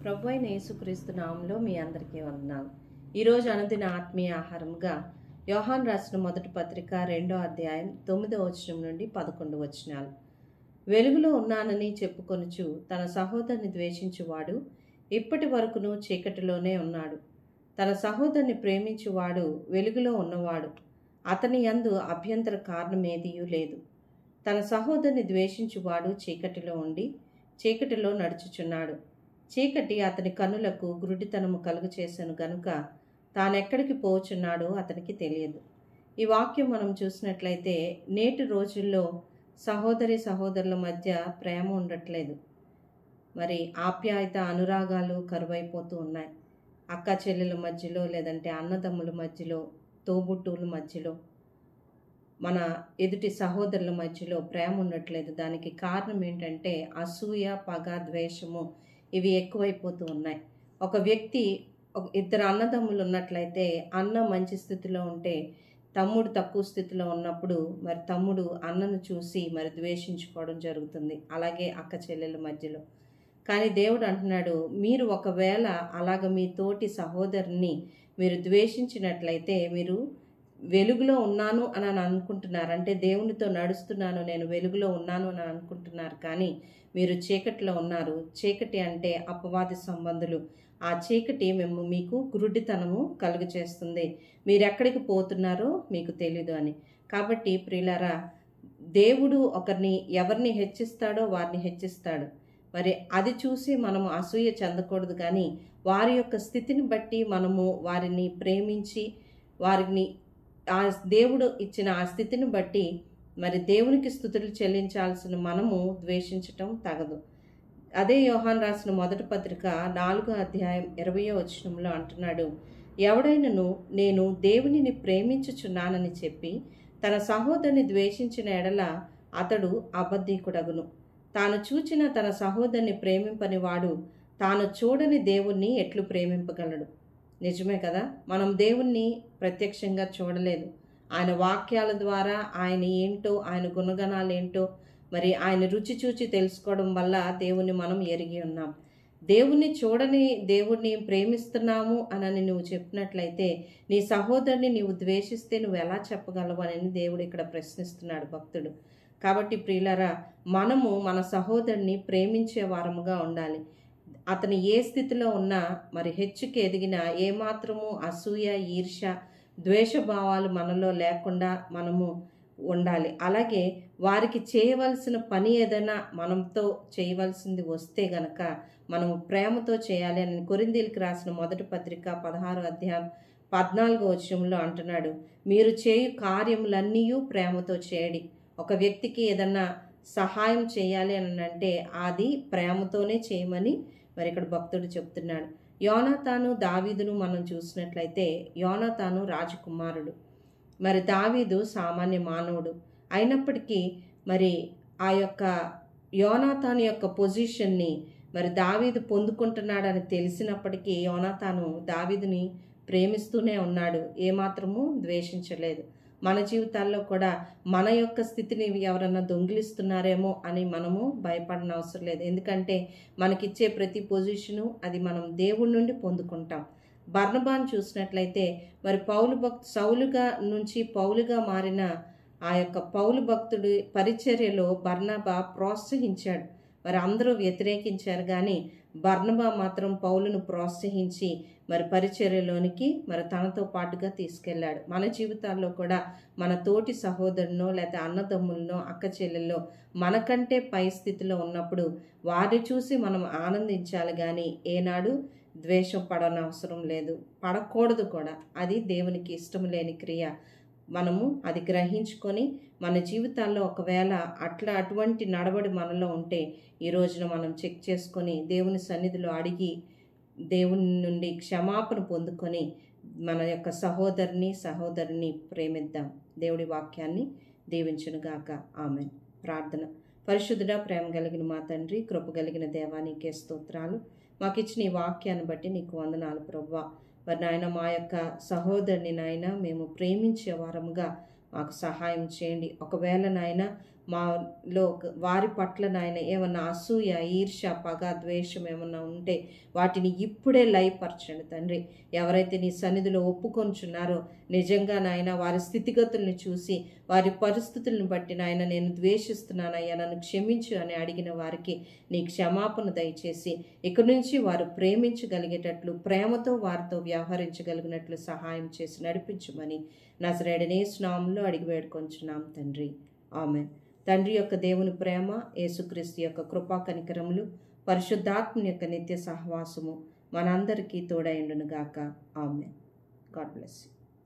ప్రభువైన యేసుక్రీస్తు నామములో మీ అందరికీ వందనాలు. ఈరోజు అనుదిన ఆత్మీయ ఆహారముగా యోహాను రాసిన మొదటి పత్రిక 2వ అధ్యాయం 9వ వచనం నుండి 11వ వచనాలు. వెలుగులో ఉన్నానని చెప్పుకొనుచు తన సహోదరుని ద్వేషించువాడు ఇప్పటి వరకును చీకటిలోనే ఉన్నాడు. తన సహోదరుని ప్రేమించువాడు వెలుగులో ఉన్నవాడు, అతని యందు అభ్యంతర కారణమేదియూ లేదు. తన సహోదరుని ద్వేషించువాడు చీకటిలో ఉండి చీకటిలో నడుచుచున్నాడు. చీకటి అతని కన్నులకు గురుడితనము కలుగు చేసెను గనుక తానెక్కడికి పోచున్నాడో అతనికి తెలియదు. ఈ వాక్యం మనం చూసినట్లయితే నేటి రోజుల్లో సహోదరుల మధ్య ప్రేమ ఉండట్లేదు. మరి ఆప్యాయత అనురాగాలు కరువైపోతూ ఉన్నాయి. అక్క చెల్లెల మధ్యలో, లేదంటే అన్నదమ్ముల మధ్యలో, తోబుట్టువుల మధ్యలో, మన ఎదుటి సహోదరుల మధ్యలో ప్రేమ ఉండట్లేదు. దానికి కారణం ఏంటంటే అసూయ, పగ, ద్వేషము ఇవి ఎక్కువైపోతూ ఉన్నాయి. ఒక వ్యక్తి ఇద్దరు అన్నదమ్ములు ఉన్నట్లయితే అన్న మంచి స్థితిలో ఉంటే తమ్ముడు తక్కువ స్థితిలో ఉన్నప్పుడు మరి తమ్ముడు అన్నను చూసి మరి ద్వేషించుకోవడం జరుగుతుంది. అలాగే అక్క చెల్లెల మధ్యలో. కానీ దేవుడు అంటున్నాడు, మీరు ఒకవేళ అలాగ మీ తోటి సహోదరుని మీరు ద్వేషించినట్లయితే మీరు వెలుగులో ఉన్నాను అని అనుకుంటున్నారు. అంటే దేవునితో నడుస్తున్నాను, నేను వెలుగులో ఉన్నాను అని అనుకుంటున్నారు, కానీ మీరు చీకటిలో ఉన్నారు. చీకటి అంటే అపవాది సంబంధులు. ఆ చీకటి మీకు గురుడితనము కలుగు చేస్తుంది. మీరు ఎక్కడికి పోతున్నారో మీకు తెలీదు అని. కాబట్టి ప్రియులారా, దేవుడు ఎవరిని హెచ్చిస్తాడో వారిని హెచ్చిస్తాడు. మరి అది చూసి మనము అసూయ చెందకూడదు, కానీ వారి యొక్క స్థితిని బట్టి మనము వారిని ప్రేమించి వారిని ఆ దేవుడు ఇచ్చిన ఆ స్థితిని బట్టి మరి దేవునికి స్తుతులు చెల్లించాల్సిన మనము ద్వేషించటం తగదు. అదే యోహాను రాసిన మొదటి పత్రిక 4వ అధ్యాయం 20వ వచనంలో అంటున్నాడు, ఎవడైనను నేను దేవునిని ప్రేమించుచున్నానని చెప్పి తన సహోదరుని ద్వేషించిన ఎడల అతడు అబద్ధీకుడగును. తాను చూచిన తన సహోదరుని ప్రేమింపని వాడు తాను చూడని దేవుణ్ణి ఎట్లు ప్రేమింపగలడు? నిజమే కదా, మనం దేవుణ్ణి ప్రత్యక్షంగా చూడలేదు. ఆయన వాక్యాల ద్వారా ఆయన ఏంటో, ఆయన గుణగణాలు ఏంటో మరి ఆయన రుచి చూచి తెలుసుకోవడం వల్ల దేవుణ్ణి మనం ఎరిగి ఉన్నాం. దేవుణ్ణి చూడని దేవుణ్ణి ప్రేమిస్తున్నాము అని నువ్వు చెప్పినట్లయితే నీ సహోదరుని నీవు ద్వేషిస్తే నువ్వు ఎలా చెప్పగలవు అని దేవుడు ఇక్కడ ప్రశ్నిస్తున్నాడు భక్తుడు. కాబట్టి ప్రియులారా, మనము మన సహోదరుని ప్రేమించే వారముగా ఉండాలి. అతను ఏ స్థితిలో ఉన్నా మరి హెచ్చుకి ఎదిగినా ఏమాత్రము అసూయ, ఈర్ష, ద్వేషభావాలు మనలో లేకుండా మనము ఉండాలి. అలాగే వారికి చేయవలసిన పని ఏదైనా మనతో చేయవలసింది వస్తే గనక మనము ప్రేమతో చేయాలి అని కొరింథీయులకు రాసిన మొదటి పత్రిక 16వ అధ్యాయం 14వ వచనంలో అంటున్నాడు, మీరు చేయు కార్యములన్నీ ప్రేమతో చేయడి. ఒక వ్యక్తికి ఏదన్నా సహాయం చేయాలి అని అంటే అది ప్రేమతోనే చేయమని మరి ఇక్కడ భక్తుడు చెప్తున్నాడు. యోనాతాను, దావీదును మనం చూసినట్లయితే యోనాతాను రాజకుమారుడు, మరి దావీదు సామాన్య మానవుడు. అయినప్పటికీ మరి ఆ యొక్క యోనాతాను యొక్క పొజిషన్ని మరి దావీదు పొందుకుంటున్నాడని తెలిసినప్పటికీ యోనాతాను దావీదుని ప్రేమిస్తూనే ఉన్నాడు, ఏమాత్రము ద్వేషించలేదు. మన జీవితాల్లో కూడా మన యొక్క స్థితిని ఎవరన్నా దొంగిలిస్తున్నారేమో అని మనము భయపడన అవసరం లేదు. ఎందుకంటే మనకిచ్చే ప్రతి పొజిషను అది మనం దేవుడి నుండి పొందుకుంటాం. బర్నబాను చూసినట్లయితే మరి సౌలుగా నుంచి పౌలుగా మారిన ఆ యొక్క పౌలు భక్తుడి పరిచర్యలో బర్నబా ప్రోత్సహించాడు. మరి అందరూ వ్యతిరేకించారు, కానీ బర్నబా మాత్రం పౌలును ప్రోత్సహించి మరి పరిచర్యలోనికి మరి తనతో పాటుగా తీసుకెళ్లాడు. మన జీవితాల్లో కూడా మన తోటి సహోదరునో లేదా అన్నదమ్ములనో అక్క చెల్లెల్లో మనకంటే పై స్థితిలో ఉన్నప్పుడు వారిని చూసి మనం ఆనందించాలి, కానీ ఏనాడు ద్వేషం పడనవసరం లేదు, పడకూడదు కూడా. అది దేవునికి ఇష్టం లేని క్రియ. మనము అది గ్రహించుకొని మన జీవితాల్లో ఒకవేళ అటువంటి నడవడి మనలో ఉంటే ఈ రోజున మనం చెక్ చేసుకొని దేవుని సన్నిధిలో అడిగి దేవుని నుండి క్షమాపణ పొందుకొని మన యొక్క సహోదరిని ప్రేమిద్దాం. దేవుడి వాక్యాన్ని దీవించునుగాక. ఆమేన్. ప్రార్థన. పరిశుద్ధుడా, ప్రేమ కలిగిన మా తండ్రి, కృప కలిగిన దేవా, నీకే స్తోత్రాలు. మాకు ఇచ్చిన ఈ వాక్యాన్ని బట్టి నీకు వందనాలు ప్రభువా. మరి నాయన, మా యొక్క సహోదరుని నాయన మేము ప్రేమించే వారముగా మాకు సహాయం చేయండి. ఒకవేళ నాయన వారి పట్ల నాయన ఏమన్నా అసూయ, ఈర్ష, పగ, ద్వేషం ఏమన్నా ఉంటే వాటిని ఇప్పుడే లయపరచండి తండ్రి. ఎవరైతే నీ సన్నిధిలో ఒప్పుకొంచున్నారో నిజంగా నాయన వారి స్థితిగతుల్ని చూసి వారి పరిస్థితులను బట్టి నాయన నేను ద్వేషిస్తున్నానయ్యా నన్ను క్షమించు అని అడిగిన వారికి నీ క్షమాపణ దయచేసి ఇక నుంచి వారు ప్రేమించగలిగేటట్లు, ప్రేమతో వారితో వ్యవహరించగలిగినట్లు సహాయం చేసి నడిపించమని నజరేయుడైన యేసు నామములో అడిగి వేడుకొంచున్నాం తండ్రి. ఆమేన్. తండ్రి యొక్క దేవుని ప్రేమ, యేసుక్రీస్తు యొక్క కృపా కనికరములు, పరిశుద్ధాత్మ యొక్క నిత్య సహవాసము మనందరికీ తోడైండును గాక. ఆమేన్. God bless you.